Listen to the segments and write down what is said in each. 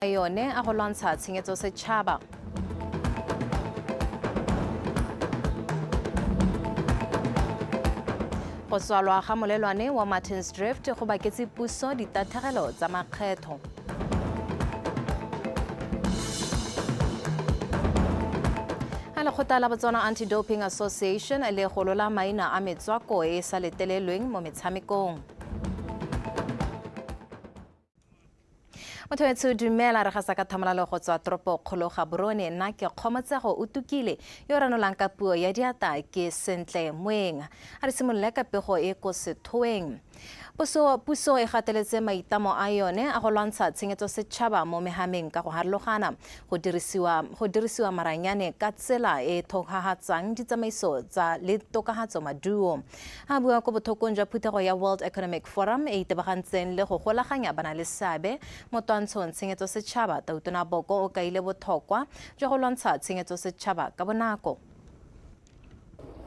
yone a go lwantsha tshenyetso setšhaba. Go tswalwa ga molelwane wa Martins Drift go baketse puso ditatlhegelo tsa makgetho. Lekgotla la Botswana Anti-Doping Association le golola maina a metswako e sa letlelelweng mo metshamekong. Motho wetsho dumela re gasa ka thamalalo go tswa toropo kgolo Gaborone nna ke kgomotsego o tukile yo ranolang ka puo ya diata ke Sentle Moeng a re simolola ka pego e ko sethoeng. Puso e gateletse maitamo a yone a go lwantsha tshenyetso setšhaba mo mehameng ka go harologana go dirisiwa maranyane ka tsela e thogagatsang ditsamaiso tsa le tokagatso maduo. A bua ko bothokong jwa phuthego ya World Economic Forum e itebagantseng le go golaganya bana le seabe mo twantshong tshenyetso setšhaba. Tautona Boko o kaile bothokwa jwa go lwantsha tshenyetso setšhaba ka bonako.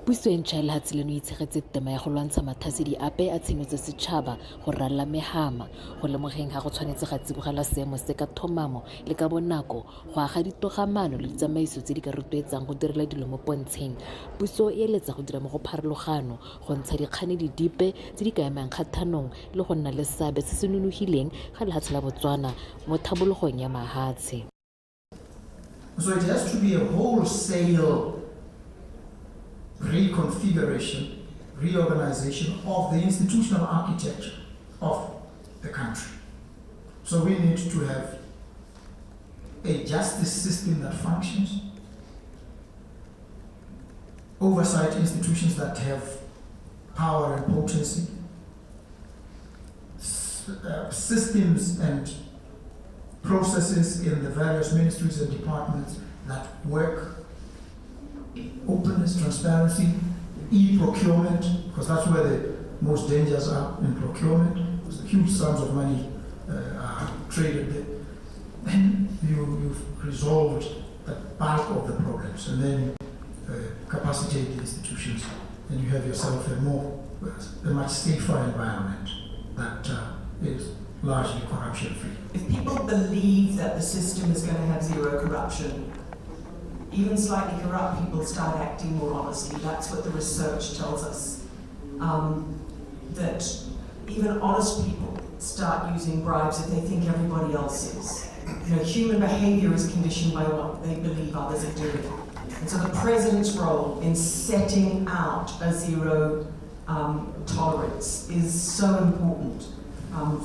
Puso e ntšha le hatsi leno itshegetse tema ya go lwantsha mathasedi ape a tshenyetso setšhaba go ralla mehama go lemogeng ga go tshwanetse ga tsibogela seemo se ka thomamo le ka bonako go aga ditogamano le ditsamaiso tse di ka rotloetsang go direla dilo mo pontsheng. Puso e eletsa go dira mo go pharologano go ntsha dikganedi dipe tse di ka emang kgathanong le go nna le seabe se se nonofileng ga lehatshe la Botswana mo thabologong ya mahatshe. So it has to be a wholesale reconfiguration, reorganization of the institutional architecture of the country. So we need to have a justice system that functions, oversight institutions that have power and potency, systems and processes in the various ministries and departments that work. Openness, transparency, e-procurement, because that's where the most dangers are in procurement, because the huge sums of money are traded there. Then you've resolved the bulk of the problems, and then capacitate the institutions, and you have yourself a much safer environment that is largely corruption-free. If people believe that the system is going to have zero corruption, even slightly corrupt people start acting more honestly. That's what the research tells us. That even honest people start using bribes if they think everybody else is. You know, human behavior is conditioned by what they believe others are doing. And so the president's role in setting out a zero tolerance is so important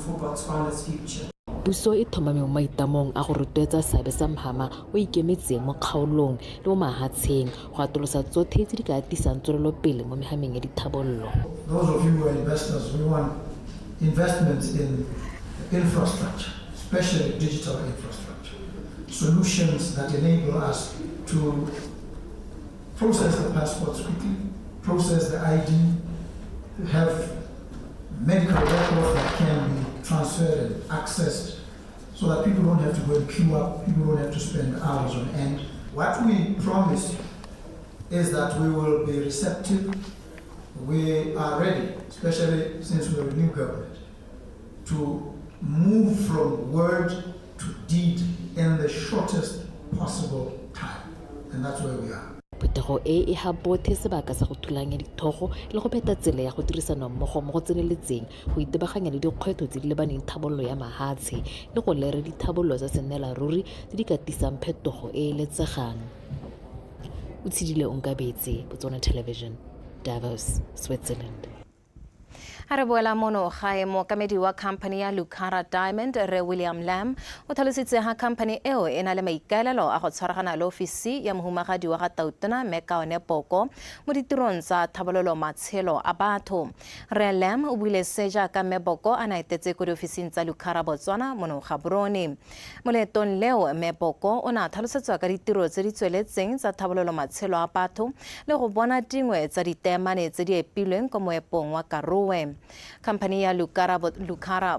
for Botswana's future. Puso e thomame mo maitamong a go rotloetsa seabe sa mhama o ikemetseng mo kgaolong le mo mahatsheng go atolosa tsotlhe tse di ka atisang tswelelopele mo mehameng ya dithabollo. Those of you who are investors, we want investments in infrastructure, especially digital infrastructure, solutions that enable us to process the passports quickly, process the ID, have medical records that can be transferred and accessed so that people don't have to go and queue up, people don't have to spend hours on end. What we promise is that we will be receptive. We are ready, especially since we're a new government, to move from word to deed in the shortest possible time. And that's where we are. Phuthego e ha bothe sebaka sa go thulanya dithogo le go peta tsela ya go dirisana mmogo mo go tseneletseng go itebaganya le dikgwetlho tse di lebaneng thabollo ya mahatshe le go lere dithabollo tsa senela ruri tse di ka tisang phetogo e letsegang. O tshidile Onkabetse, Botswana Television, Davos, Switzerland. A re boela mono gae mookamedi wa company ya Lucara Diamond Re William Lam o tlhalositse ha company eo e na le maikaelelo a go tshwaragana le ofisi ya mohumagadi wa ga Tautona Mekaone Boko mo ditirong tsa thabololo matshelo a batho. Re Lam o buile se jaaka Meboko a na etetse ko diofising tsa Lucara Botswana mono Gaborone. Mo leetong leo Meboko o na tlhalosetswa ka ditiro tse di tsweletseng tsa thabololo matshelo a batho le go bona dingwe tsa ditemane tse di epilweng ko moepong wa Karowe. Khamphane ya Lukara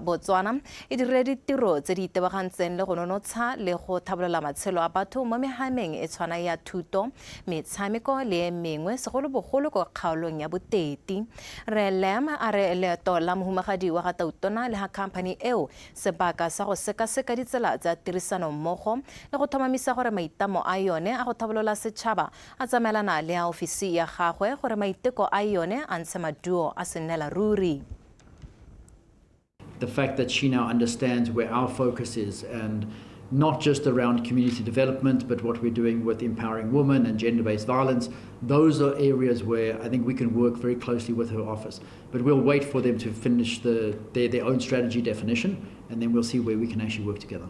Botswana e dirile ditiro tse di itebagantseng le go nonotsha le go tlhabolola matshelo a batho mo mehameng e tshwana ya thuto, metshameko le e mengwe segolobogolo ko kgaolong ya boteti. Re Lem a re leeto la mohumagadi wa ga Tautona le ga khamphane eo sebaka sa go sekaseka ditsela tsa tirisano mmogo le go thomamisa gore maitamo a yone a go tlhabolola setšhaba a tsamaelana le a ofisi ya gagwe gore maiteko a yone a ntshe maduo a sennela ruri. The fact that she now understands where our focus is, and not just around community development, but what we're doing with empowering women and gender-based violence, those are areas where I think we can work very closely with her office. But we'll wait for them to finish their own strategy definition, and then we'll see where we can actually work together.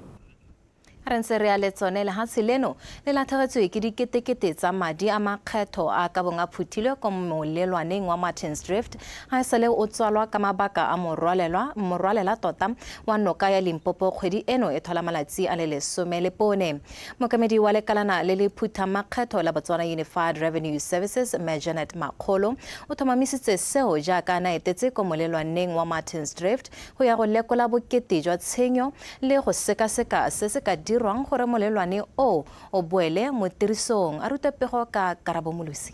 Re ntse re a letsone lehatshe leno le latlhegetswe ke diketekete tsa madi a makgetho a ka bong a phuthilwe ko molelwaneng wa Martinsdrift ga e sale o tswalwa ka mabaka a morwalela tota wa noka ya Limpopo kgwedi eno e thola malatsi a le 14. Mokamedi wa lekalana le le phuthang makgetho la Botswana Unified Revenue Services Janet Makgolo o thomamisitse seo jaaka na etetse ko molelwaneng wa Martinsdrift go ya go lekola bokete jwa tshenyo le go sekaseka se se ka dirwang gore molelwane o boele mo tirisong. A ruta pego ka Karabo Molusi.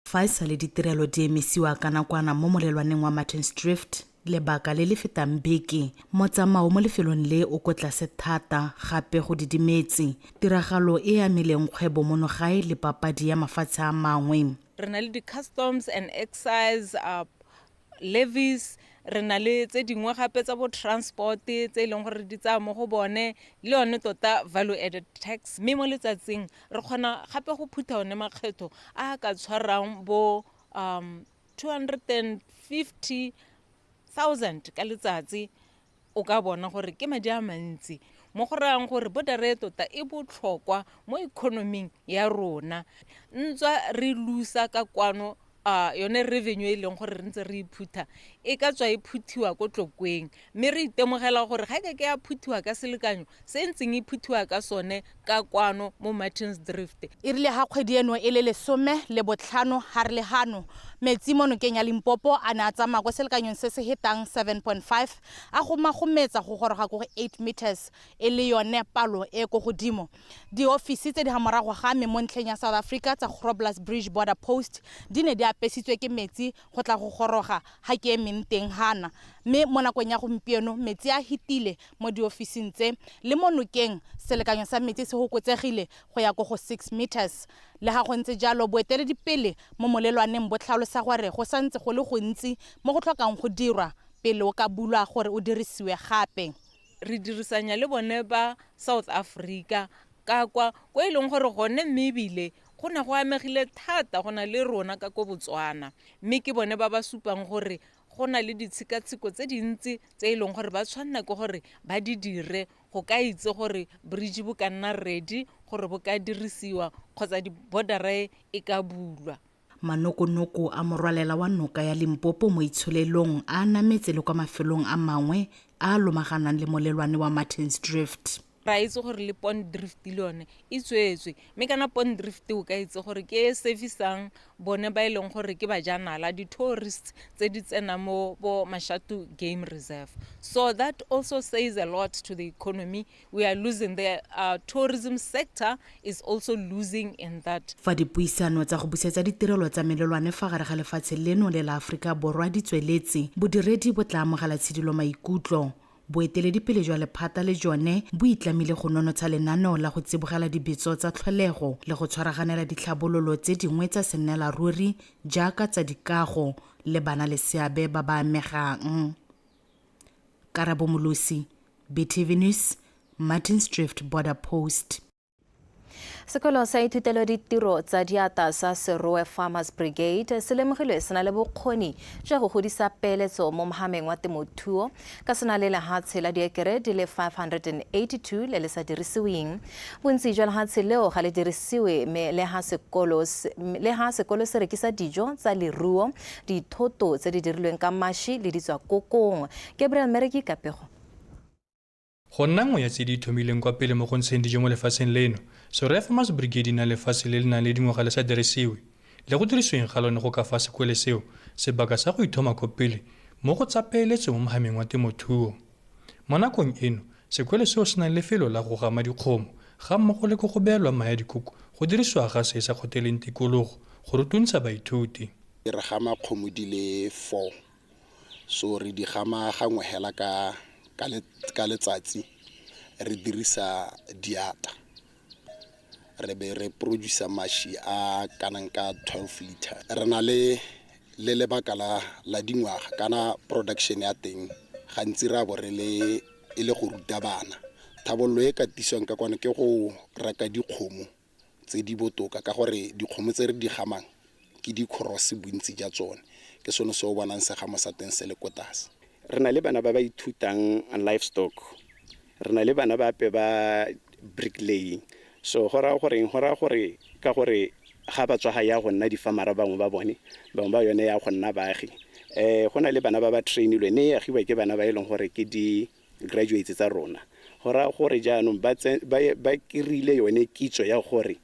Fa e sale ditirelo di emisiwa ka nakwana mo molelwaneng wa Martinsdrift lebaka le le fetang beke, motsamao mo lefelong le o ko tlase thata gape go didimetse. Tiragalo e amileng kgwebo monogae le papadi ya mafatshe a mangwe. Re na le di-customs and excise levies, re na le tse dingwe gape tsa bo transport tse e leng gore di tsaya mo go bone le yone tota value added tax. Mme mo letsatsing re kgona gape go phutha one makgetho a ka tshwarang bo 250,000 ka letsatsi. O ka bona gore ke madi a mantsi mo go rayang gore bodare tota e botlhokwa mo economing ya rona. Ntswa re lusa ka kwano yone revenue e leng gore re ntse re iphutha e ka tswa e phuthiwa ko tlokweng, mme re itemogela gore ga ke ya phuthiwa ka selekanyo se ntseng e phuthiwa ka sone ka kwano mo Martinsdrift. E rile ha kgwedi eno e le 15 ha re le hano metsi mo nokeng ya Limpopo a ne a tsamaya go selekanyong se se hetang 7.5 a go magometsa go goroga go 8 meters e le yone palo e go godimo. Di ofisi tse di hamorago ga me mo ntlheng ya South Africa tsa Groblersdal Bridge border post di ne di apesitswe ke metsi go tla go goroga ha ke teng hana, mme mo nakong ya gompieno metsi a hitile mo di ofising tse le mo nokeng selekanyo sa metsi se go kotsegile go ya go 6 meters. Le ha go ntse jalo boeteledipele mo molelwaneng bo tlhalosa gore go santse go le gontsi mo go tlhokang go dirwa pele o ka bulwa gore o dirisiwe gape. Re dirisanya le bone ba South Africa ka kwa go e leng gore gone mme ebile go na go amegile thata go na le rona ka ko Botswana, mme ke bone ba ba supang gore go na le ditshikatshiko tse dintsi tse e leng gore ba tshwanna ke gore ba di dire go ka itse gore bridge bo ka nna ready gore bo ka dirisiwa kgotsa di bordere e ka bulwa. Manokonoko a morwalela wa noka ya Limpopo mo itsholelong a nametse le kwa mafelong a mangwe a lomaganang le molelwane wa Martinsdrift. Ra itse gore le Pond Drift le yone e tswetswe, mme kana Pond Drift o ka itse gore ke servicang bone ba e leng gore ke bajanala di tourists tse di tsena mo bo Mashatu Game Reserve. So that also says a lot to the economy. We are losing the tourism sector is also losing in that. Fa dipuisano tsa go busetsa ditirelo tsa melelwane fa gare ga lefatshe leno le la Afrika Borwa di tsweletse, bodiredi bo tla amogela tshedilo maikutlo. Boeteledipele jwa lephata le jone bo itlamile go nonotsha lenaneo la go tsibogela dibetso tsa tlholego le go tshwaraganela ditlhabololo tse dingwe tsa sennela ruri jaaka tsa dikago le bana le seabe ba ba amegang. Karabo Molusi, BTV News, Martinsdrift border post. Sekolo sa ithutelo ditiro tsa diata sa Serowe Farmers Brigade se lemogilwe se na le bokgoni jwa go godisa peeletso mo mohameng wa temothuo ka se na le lehatshe la diekere di le 582 le le sa dirisiweng. Bontsi jwa lehatshe leo ga le dirisiwe le ha sekolo se rekisa dijo tsa leruo, dithoto tse di dirilweng ka mashi le ditswakokong. Gabriel Mereki ka pego. Go nna nngwe ya tse di thomileng kwa pele mo go ntsheng dijo mo lefatsheng leno, Serowe Farmers Brigade na lefatshe le le nang le dingwaga le sa dirisiwe le go dirisiweng ga lone go ka fa sekwele seo sebaka sa go ithoma ko pele mo go tsapeeletse mo mohameng wa temothuo. Mo nakong eno sekwele seo se nang lefelo la go gama dikgomo ga mmogo le go go beelwa maya dikoko go dirisiwa ga se sa kgoteleng tikologo go rutuntsha baithuti. Re gama kgomo di le 4 so re di gama gangwe hela ka letsatsi re dirisa diata re be re produce mashi a kanang ka 12 liter re na le lebaka la dingwaga kana production ya teng gantsi ra bo re le go ruta bana thabollo e ka tiswang ka kwana ke go reka dikgomo tse di botoka ka gore dikgomo tse re di gamang ke di cross bontsi ja tsone ke sone se o bonang se gamo sa teng se le kotase. Re na le bana ba ithutang livestock, re na le bana ba bricklaying, so hora gore ka gore ga ba tswa ya go nna difamara bangwe ba bone ba yone ya go nna baagi go na le bana ba trainilwe ne ya giwa ke bana ba ileng gore ke di graduates tsa rona hora gore jaanong ba kirile yone kitso ya gore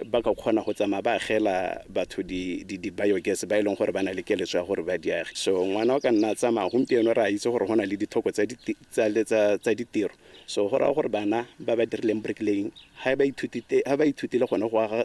ba ka khona go tsama ba agela batho di biogas ba ileng gore bana le keletso ya gore ba diagi. So ngwana o ka nna tsama gompieno ra itse gore gona le dithoko tsa ditiro, so gora gore bana ba dirileng bricklaying ha ba ithutile gone go aga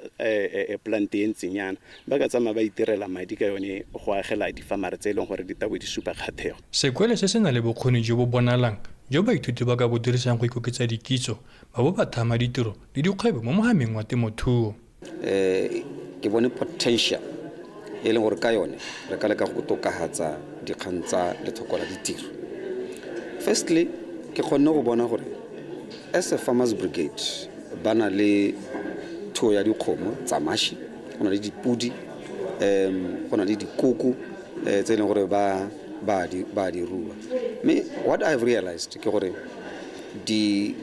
plant e ntsenyana ba ka tsama ba itirela madi ka yone go agela difamara tse ileng gore di tabo di supa kgathego. Sekwele se se na le bokgoni jo bo bonalang jo baithuti ba ka bo dirisang go ikoketsa dikitso ba bo ba thama ditiro le dikgwebo mo mohameng wa temothuo. Ke bone potential e leng gore ka yone re ka leka go tokahatsa dikgang tsa letshoko la ditiro. Firstly ke kgonne go bona gore as a farmers brigade bana le thuo ya dikgomo tsa mashi go na le dipudi go na le dikoko tse leng gore ba di rua. Me what I've realized ke gore di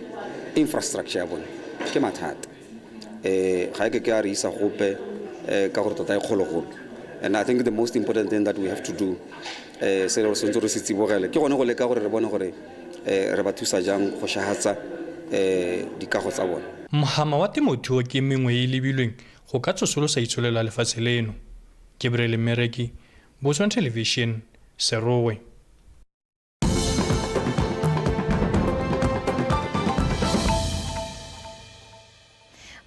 infrastructure ya bone ke mathata ga ke a re isa gope ka gore tota e kgologolo, and I think the most important thing that we have to do se re sentse re se tsibogele ke gone go leka gore re bone gore re ba thusa jang go shahatsa dikago tsa bone. Mohama wa temothuo ke mengwe e lebilweng go ka tsosolosa itsholela lefatshe leno. Ke Brele Mereki, Botswana Television, Serowe.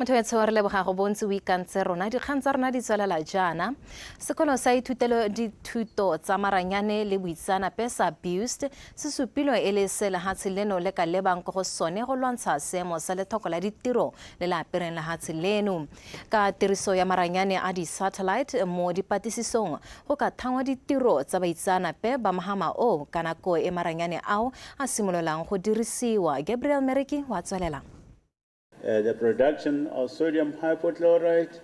motho wa tshware le boga go bontse o ikantse rona dikgang tsa rona di tswelela jaana. Sekolo sa ithutelo dithuto tsa maranyane le boitseanape sa Abused se supilwe e le selehatshe leno le ka lebang go sone go lwantsha seemo sa lethoko la ditiro le la apereng lehatshe leno ka tiriso ya maranyane a di-satellite mo dipatisisong go ka thangwa ditiro tsa baitseanape ba mahama o ka nako e maranyane ao a simololang go dirisiwa. Gabriel Mereki wa tswelela. The production of sodium hypochlorite.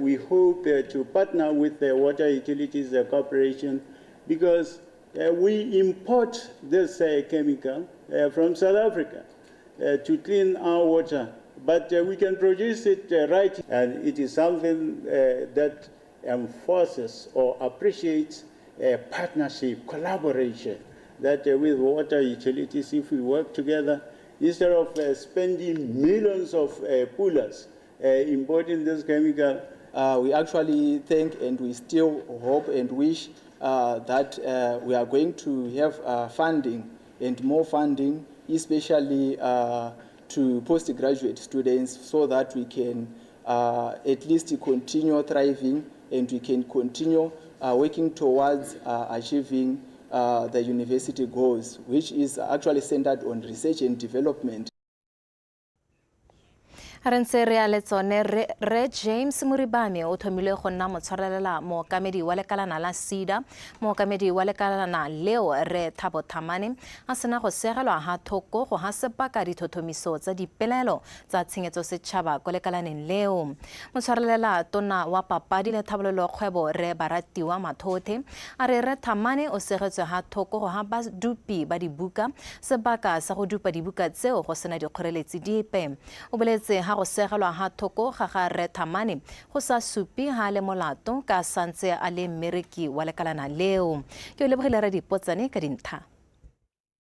We hope to partner with the Water Utilities Corporation because we import this chemical from South Africa to clean our water, but we can produce it right, and it is something that enforces or appreciates partnership, collaboration, that with water utilities, if we work together, instead of spending millions of pullers importing this chemical, we actually think and we still hope and wish that we are going to have funding and more funding, especially to postgraduate students, so that we can at least continue thriving and we can continue working towards achieving the university goals, which is actually centered on research and development. Re James Muribami o thomile go nna motshwarelela mookamedi wa lekalana la SEDA mookamedi wa lekalana leo re Thabo Thamane a sena go segelwa ha thoko go ha sepaka dithothomiso tsa dipelaelo tsa tshenyetso setšhaba ko lekalaneng leo. Motshwarelela tona wa papadi le tlhabololo kgwebo re Baratiwa Mathothe a re Thamane o segetswe ha thoko go ha badupi ba dibuka sebaka sa go dupa dibuka tseo go sena dikgoreletsi dipe. O boletse ha go segelwa ha thoko ga re Thamane go sa supi ha le molato ka santse a le mmereki wa lekalana leo. Ke o lebogile re dipotsane ka dintlha.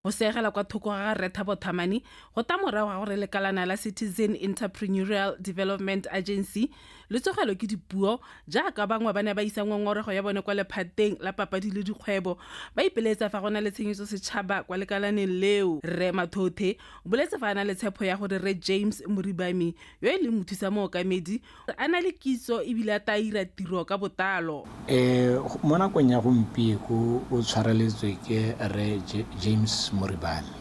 go segela kwa thoko ga Retha Bothamani go ta morago ga gore lekalana la Citizen Entrepreneurial Development Agency le tsogelo ke dipuo jaaka bangwe ba ne ba isa ngongorego ya bone kwa lephateng la papadi le dikgwebo ba ipeletsa fa gona le tshenyetso setšhaba kwa lekalaneng leo. Re Mathothe o boletse fa a na le tshepo ya gore Re James Moribami yo e leng mothusa mookamedi a na le kitso ebile a ta ira tiro ka botalo. Mo nakong ya gompieko o tshwareletswe ke Re James Moribami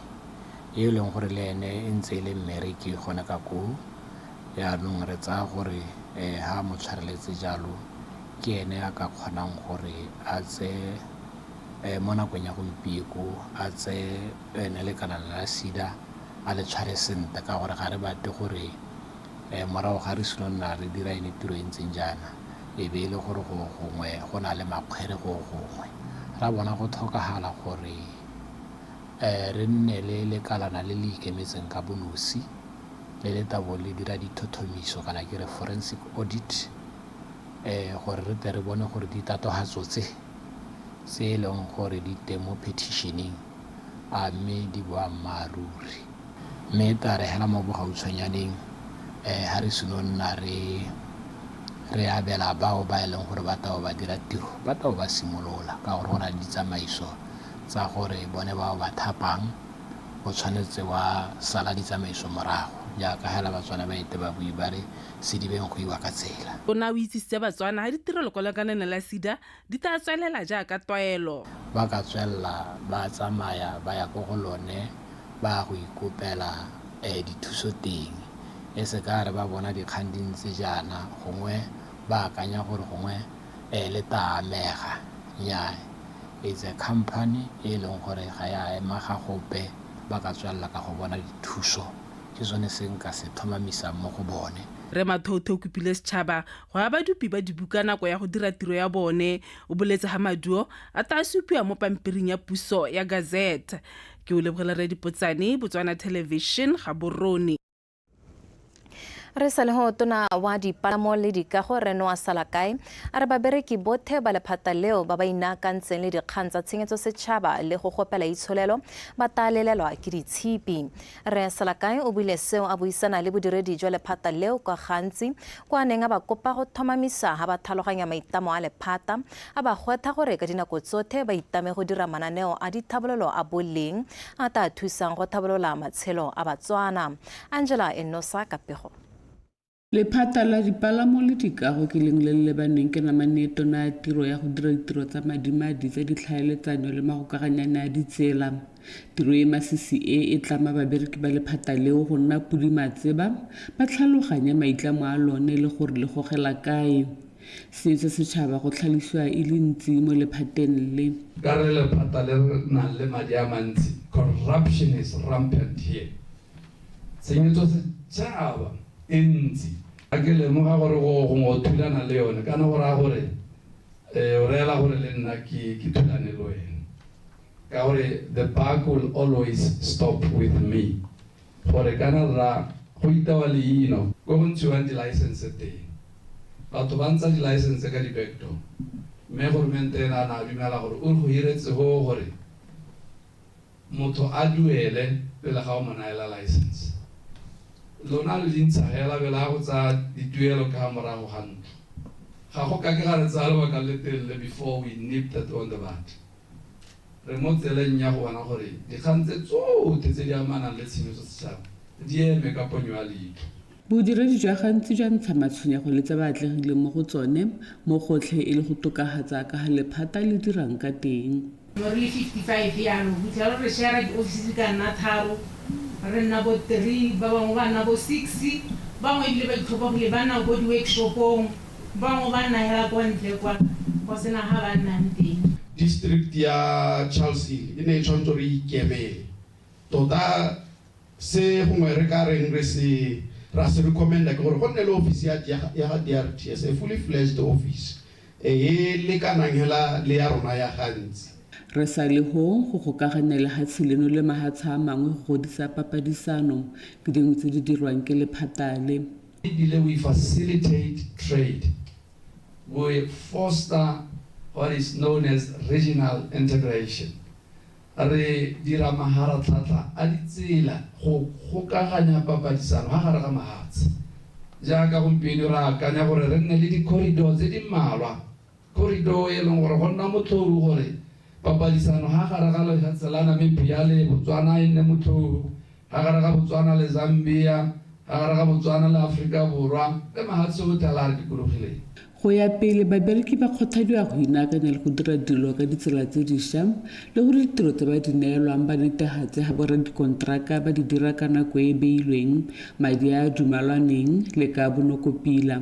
e leng gore le ene e ntse le mmereki gone ka ko yaanong re tsaya gore ha mo tshwareletse jalo ke ene a ka kgonang gore a tse mo nakong ya gompieko a tse ene lekalana la SEDA a le tshware sente ka gore ga re bate gore morago ga re senonna re dira ene tiro e ntseng jaana e be le gore gongwe go na le makgwere gongwe ra bona go tlhokagala gore re nne le lekalana le le ikemetseng ka bonosi le le tabo le dira dithothomiso kana ke re forensic audit gore re tle re bone gore ditatogatso tse e leng gore di teng mo petitioning a mme di boammaaruri mme ta re hela mo bogautshwanyaneng ha re senonna re abela bao ba e leng gore ba tao ba dira tiro ba tao ba simolola ka gore go na le ditsamaiso tsa gore bone bao ba thapang o tshwanetse wa sala ditsamaiso morago jaaka hela Batswana ba ite ba bui ba re sedibeng go iwa ka tsela. O na o itsisitse Batswana ga ditirelo kwa lekaneng la SEDA di tla tswelela jaaka tlwaelo. Ba ka tswelela ba tsamaya ba ya go lone ba go ikopela dithuso teng e se ka re ba bona dikgang di ntse jaana gongwe ba akanya gore gongwe le ta amega nnyaa it's a company e leng gore ga ya ema ga gope ba ka tswelela ka go bona dithuso ke sone se nka se thomamisa mo go bone. Re Mathothe o kopile setšhaba go ya badupi ba dibuka nako ya go dira tiro ya bone o boletse ga maduo a ta supiwa mo pampiring ya puso ya Gazette. Ke o lebogela Re Dipotsane Botswana Television ga Borone. Re sa le ho tona wa dipalamo le dikago Reno a Salakae a re babereki bothe ba lephata leo ba ba inakantseng le dikgang tsa tshenyetso setšhaba le go gopela itsholelo ba talelelwa ke ditshipi. Re Salakae o buile seo a buisana le bodiredi jwa lephata leo kwa gantsi kwa neng a ba kopa go thomamisa ha ba thaloganya maitamo a lephata a ba gwetha gore ka dinako tsotlhe ba itame go dira mananeo a dithabololo a boleng a ta thusang go thabolola matshelo a Batswana. Angela Enosa Kapego. Lephata la dipalamo le dikago ke leng le lebaneng ke namaneto na tiro ya go dira ditiro tsa madimadi tsa ditlhaeletsano le magokaganyane a ditsela. Tiro e masisi e tlama babereki ba lephata leo go nna pudimatseba ba tlhaloganya maitlamo a lone le gore le gogela kae. Setso setšhaba go tlhalisiwa e le ntsi mo lephateng le. Ka re lephata le na le madi a mantsi. Corruption is rampant here. Tshenyetso setšhaba ntsi a ke lemoga gore go thulana le yone kana go raya gore o reela gore le nna ke thulane le wena ka gore the buck will always stop with me gore kana ra go itawa leino go go ntshiwang di-license teng batho ba ntsha di-license ka di-backdoor mme goromente ena a na dumela gore o go hiretse go gore motho a duele pele ga o mo naela license lona le dintsha hela bela go tsa dituelo ka morago ga ntlo ga go ka ke ga re tsa lebaka le telele before we nipped that on the bud re mo tseleng ya go bona gore dikgang tse tsotlhe tse di amanang le tshenyetso setšhaba di eme ka ponyo ya leitlho. Bodiredi jwa gantsi jwa ntsha matshwenyego le tse ba atlegileng mo go tsone mo gotlhe e le go tokagatsa ka ga lephata le dirang ka teng. Mo re 55 yaanong butlha re share di-office ka nna tharo re nna bo 3 ba bangwe ba nna bo 6 bangwe ebile ba itlhopagile ba nna ko di-workshopong bangwe ba nna hela kwa ntle kwa go sena ga ba nnang teng. District ya Charles Hill e ne e tshwanetse re ikemele tota se gongwe re ka reng re se recommenda ke gore go nne le office ya DRTS a fully fledged office e lekanang hela le ya rona ya gantsi. Re sa le go gokaganya le ga tshileno le mahatsha a mangwe go godisa papadisano ke dingwe tse di dirwang ke lephata le. We facilitate trade. We foster what is known as regional integration. re dira maharatlhatlha a ditsela go gokaganya papadisano ha gare ga mahatshe jaaka gompieno re akanya gore re nne le di-corridor tse di mmalwa corridor e leng gore go nna motlhou gore papadisano ha gare ga lefatshe la Namibia le Botswana e nne motlhou ha gare ga Botswana le Zambia ha gare ga Botswana le Afrika Borwa le mahatshe go tala re dikologileng. Go ya pele babereki ba kgothadiwa go inaakanya le go dira dilo ka ditsela tse dišwa le gore ditiro tse ba di neelwang ba netefatse ga bore dikontraka ba di dira ka nako e beilweng madi a dumalwaneng le ka bonokopila.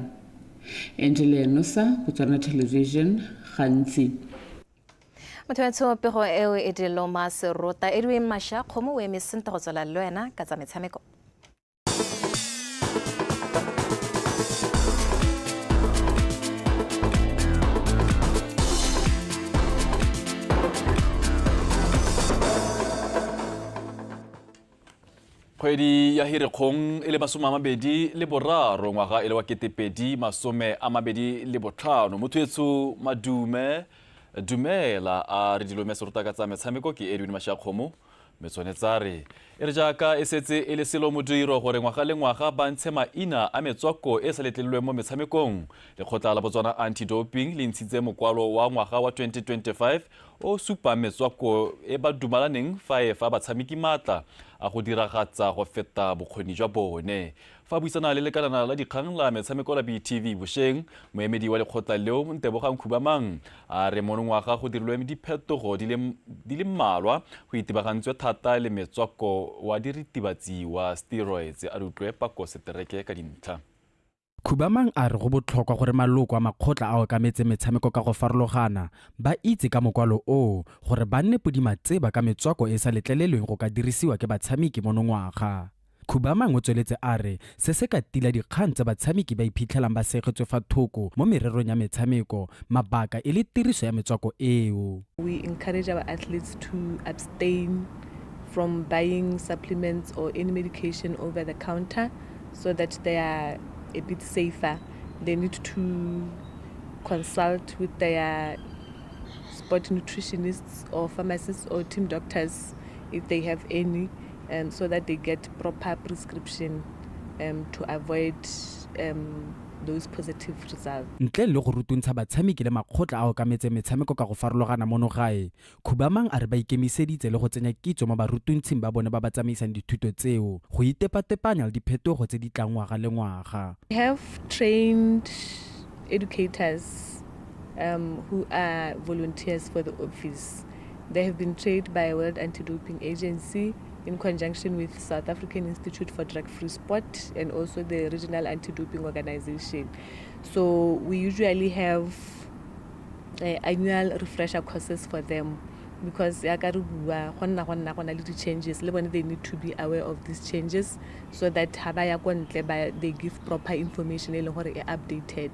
Angela Nosa, Botswana Television, gantsi. Motho pego eo e dilo maserota edwe masha khomo we mesenta go tswela le wena ka tsa metshameko. Kgwedi ya Hirikgong e le 2023 ngwaga e le wa 2025 mothoetso madume dumela a re dilo meserota ka tsa metshameko ke Edwin Mashakgomo metsonetsare e re jaaka e setse e le selo modiro gore ngwaga le ngwaga ba ntshe maina a metswako e sa letlelelweng mo metshamekong lekgotla la Botswana anti-doping le ntshitse mokwalo wa ngwaga wa 2025 o supa metswako e ba dumalaneng fa batshameki matla a go diragatsa go feta bokgoni jwa bone fa buisana le lekalana la dikgang la metshameko la BTV Bosheng moemedi wa lekgotla leo Ntebogang Khubamang a re monongwaga go dirilwe diphetogo di le mmalwa go itebagantswe thata le metswako wa diritibatsi wa steroids a rutlwe pako setereke ka dintlha. Khubamang a re go botlhokwa gore maloko a makgotla a okametse metshameko ka go farologana ba itse ka mokwalo o gore ba nne podimatseba ka metswako e sa letlelelweng go ka dirisiwa ke batshameki monongwaga. Khubamang o tsweletse a re se se ka tila dikgang tsa batshameki ba iphitlhelang ba segetswe fa thoko mo mererong ya metshameko mabaka e le tiriso ya metswako eo. We encourage our athletes to abstain from buying supplements or any medication over the counter so that they are a bit safer. They need to consult with their sport nutritionists or pharmacists or team doctors if they have any, so that they get proper prescription to avoid those positive results. Ntle le go rutuntsha batshameki le makgotla a okametse metshameko ka go farologana mono gae Khubamang a re ba ikemiseditse le go tsenya kitso mo barutuntshing ba bone ba ba tsamaisang dithuto tseo go itepatepanya le diphetogo tse di tlang ngwaga le ngwaga. We have trained educators who are volunteers for the office. They have been trained by World Anti-Doping Agency in conjunction with South African Institute for Drug-Free Sport and also the Regional Anti-Doping Organization. So we usually have annual refresher courses for them because they changes. They need to be aware of these changes so that they give proper information and updated.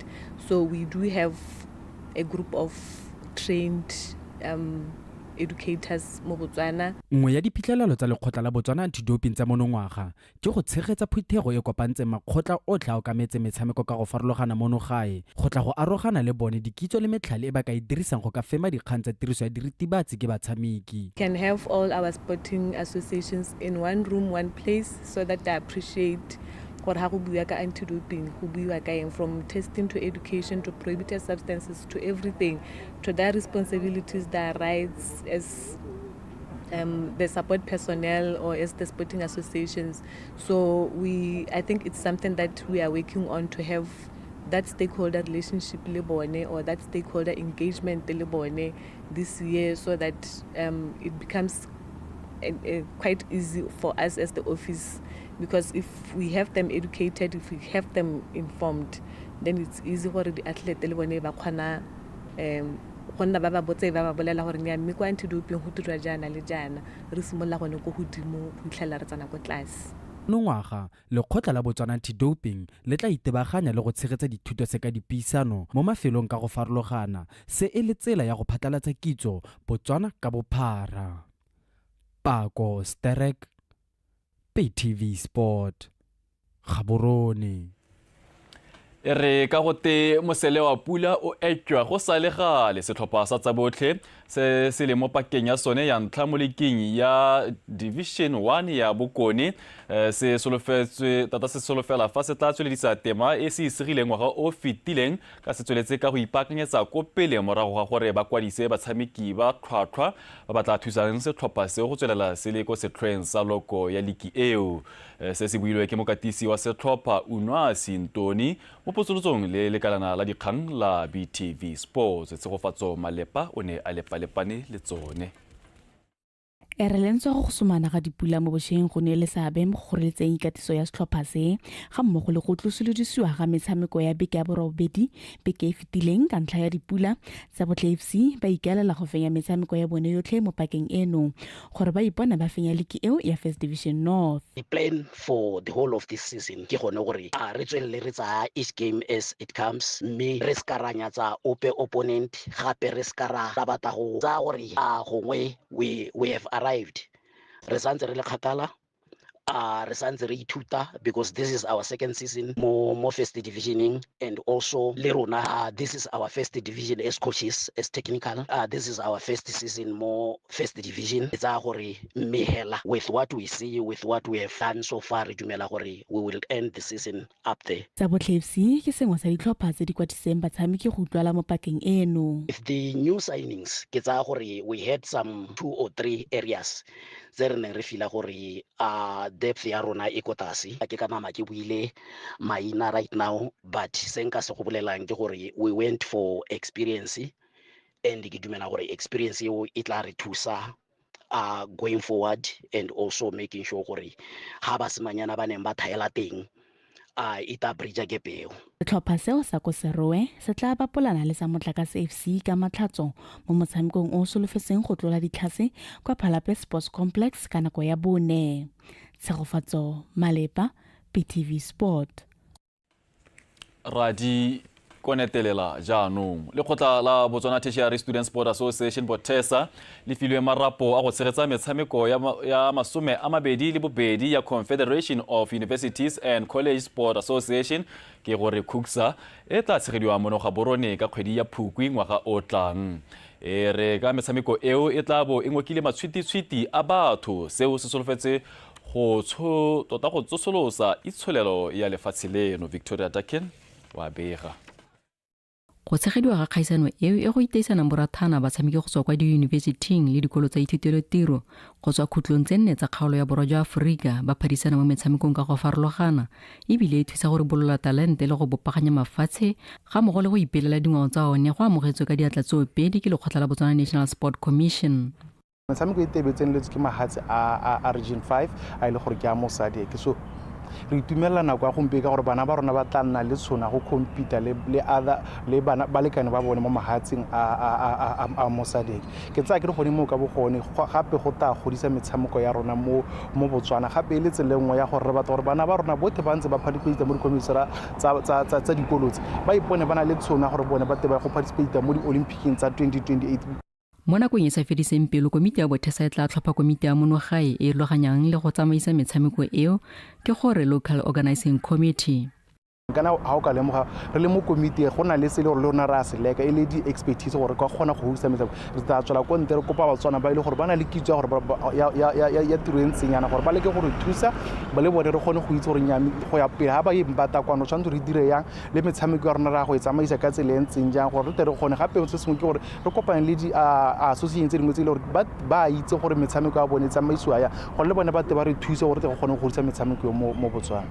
So we do have a group of trained educators mo Botswana. Nngwe ya diphitlhelelo tsa lekgotla la Botswana anti-doping tsa monongwaga ke go tshegetsa phuthego e kopantse makgotla otlhe a okametse metshameko ka go farologana mono gae go tla go arogana le bone dikitso le metlhale e ba ka e dirisang go ka fema dikgang tsa tiriso ya diritibatsi ke batshameki. Can have all our sporting associations in one room, one place, so that they appreciate anti-doping, from testing to education to prohibited substances to everything, to their responsibilities, their rights as the support personnel or as the sporting associations. So I think it's something that we are working on to have that stakeholder relationship LABONE or that stakeholder engagement LABONE this year so that it becomes quite easy for us as the office. Because if we have them educated, if we have them informed, then it's easy for the athlete ba bolela gore nya mme kwa anti-doping go dira jana le jana re simolla gone go godimo go itlhela re tsana go tlase. Nongwaga lekgotla la Botswana anti-doping le tla itebaganya le go tshegetsa dithuto se ka dipuisano mo mafelong ka go farologana se e le tsela ya go phatlalatsa kitso Botswana ka bophara. Pako Sterek, BTV Sport, Gaborone. Re ka gote mosele wa pula o etjwa go sa le gale setlhopha sa tsa botlhe se se le mo pakeng ya sone ya ntlha mo leking ya Division 1 ya Bokone se solofetswe tata se solofela fa se tla tsweledisa tema e se isegileng ngwaga o fetileng ka se tsweletse ka go ipaakanyetsa ko pele morago ga gore ba kwadise batshameki ba tlhwatlhwa ba batla thusang setlhopha se go tswelela se le ko setlheng sa loko ya liki eo se se builwe ke mokatisi wa setlhopha Unwa Sintoni mo potsolotsong le lekalana la dikgang la BTV Sports Tsegofatso Malepa o ne a lepalepane le tsone. E re lentswe go sumana ga dipula mo bošeng go ne le seabe mo go goreletseng ikatiso ya setlhopha se ga mmogo le go tlosolodisiwa ga metshameko ya beke ya borobedi beke e fetileng ka ntlha ya dipula tsa Botle FC ba ikaelela go fenya metshameko ya bone yotlhe mo pakeng eno gore ba ipona ba fenya liki eo ya First Division North. The plan for the whole of this season ke gone gore re tswelele re tsa each game as it comes mme re skaranya tsa opponent gape re skara ba batla go tsa gore gongwe we have arrived. Re santse re le khatala re santse re ithuta because this is our second season mo first divisioning and also le rona this is our first division as coaches as technical this is our first season mo first division tsa gore mehela with what we see with what we have done so far re dumela gore we will end the season up there. Tsa Botle FC ke sengwe sa ditlhopha tse di kwatiseng batshameki go utlwala mo pakeng eno. With the new signings ke tsa gore we had some 2 or 3 areas tse re neng re fila gore depth ya rona e kotase ke ka mama ke buile maina right now but se nka se go bolelang ke gore we went for experience and ke dumela gore experience eo e tla re thusa going forward and also making sure gore ha ba semanyana ba neng ba thaela teng ita bridge ke peo. Setlhopha seo sa ko Serowe se tla bapolana le sa Motlakase FC ka Matlhatso mo motshamekong o solofetseng go tlola ditlhase kwa Phalape Sports Complex ka nako ya bone. Tsegofatso Malepa, BTV Sport. Radi konetelela jaanong lekgotla la Botswana Tertiary Student Sport Association Botesa le filwe marapo a go tshegetsa metshameko ya masome a mabedi le bobedi ya Confederation of Universities and College Sport Association ke gore KUKSA e tla tshegediwa mo Gaborone ka kgwedi ya Phukwi ngwaga o tlang. Re ka metshameko eo e tla bo e ngokile matshwiti a batho seo se solofetse go tsosolosa itsholelo ya lefatshe leno. Victoria Daken wa bega. Go tshegediwa ga kgaisano eo e go iteisana borathana batshameki go tswa kwa diyunibesiting le dikolo tsa ithutelo tiro go tswa khutlong tse nne tsa kgaolo ya borwa jwa Aforika ba phadisana mo metshamekong ka go farologana ebile e thusa gore bolola talente le go bopaganya mafatshe ga mmogo le go ipelela dingwao tsa one go amogetswe ka diatla tsoopedi ke lekgotla la Botswana National Sport Commission. Metshameko e tebetseng le ke mahatse a Region 5 a ile gore ke a mosadi ke so re itumela nako ya gompe ka gore bana ba rona ba tla nna le tsona go compete le bana ba lekane ba bone mo mahatseng a mosadi ke tsa ke re gone mo ka bogone gape go ta godisa metshameko ya rona mo Botswana gape le tselengwe ya gore re batla gore bana ba rona botlhe ba ntse ba participate mo di-commissioner tsa dikolo tse ba ipone ba na le tsona gore bone ba teba go participate mo di-Olympics tsa 2028. Mo nakong e sa fediseng pelo komiti ya Botesa e tla tlhopha komiti ya monogae e loganyang le go tsamaisa metshameko eo ke gore Local Organizing Committee. Kana ha o ka lemoga re le mo komiti go na le sele gore le rona ra se leka e le di expertise gore ka gona go husa metshameko re tla tswela ko ntle re kopa Batswana ba ile gore ba na le kitso gore ya tiro e ntsenyana gore ba leke gore thusa ba le bone re gone go itse gore nyami go ya pele ha ba imbata kwano tshwanetse re dire yang le metshameko ya rona ra go e tsamaisa ka tsela e ntseng jang gore re tle re gone gape se sengwe ke gore re kopane le di association tse dingwe tse ile gore ba itse gore metshameko ya bone tsamaisiwa ya gore le bone ba te ba re thuse gore go gone go godisa metshameko mo Botswana.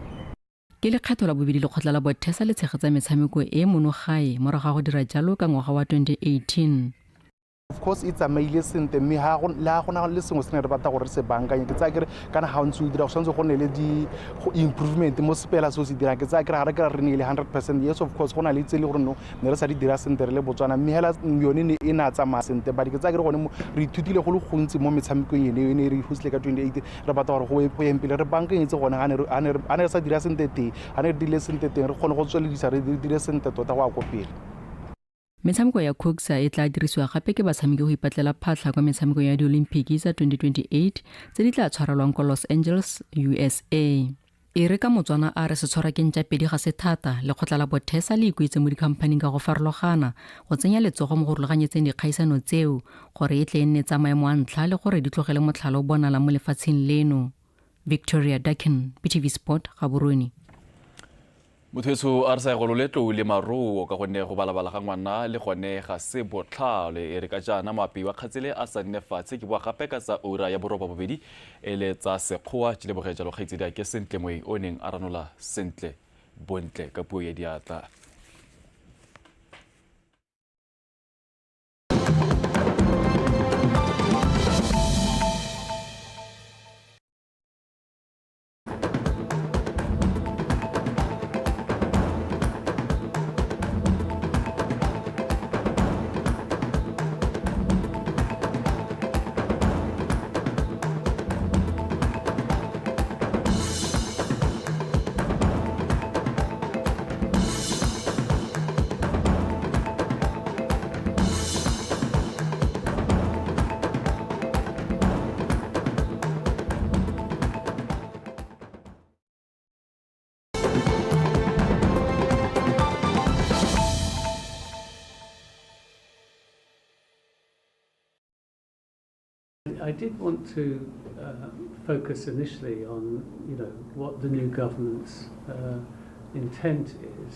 Ke lekgetho la bobedi lekgotla la Botesa le tshegetsa metshameko e monogae morago ga go dira jalo ka ngwaga wa 2018. Of course it's amaile sente mme ha gona le sengwe se ne re batla gore se bankanye ke tsa ke kana ha ntse o dira go santse go ne le di improvement mo sepela so se dira ke tsa ke re re ne le 100%. Yes of course gona le tsele gore no ne re sa di dira sente re le Botswana mme hela yone ne e na tsamaya sente ba ke tsa ke re gone re ithutile go le gontsi mo metshamekong ene ne re husile ka 2018 re batla gore go empile re bankanyetse gone ga ne re sa dira sente teng ga ne re dile sente teng re gone go tsweledisa re dire sente tota go a kopela. Metshameko ya KUKSA e tla dirisiwa gape ke batshameki go ipatlela phatlha kwa metshameko ya di-Olympic tsa 2028 tse di tla tshwarelwang kwa Los Angeles, USA. e re ka Motswana a re se tshwara ke ntšapedi ga se thata lekgotla la bothesa le ikuetse mo dikhampaning ka go farologana go tsenya letsogo mo go rulaganyetseng dikgaisano tseo gore e tle e nne tsa maemo a ntlha le gore di tlogele motlhala o bonala mo lefatsheng leno. Victoria Dikgang, BTV Sport, Gaborone. Motho a re sa golole tlou le maruo ka gonne go balabala ga ngwana le gone ga se botlhale e re ka jaana moapi wa kgatsele a sa nne fatshe ke boa gape ka tsa ura ya boroba bobedi e le tsa sekgowa di leboge jalo kgaitsedi ke sentle moe o neng a ranola sentle bontle ka puo ya diatla. I did want to focus initially on, what the new government's intent is.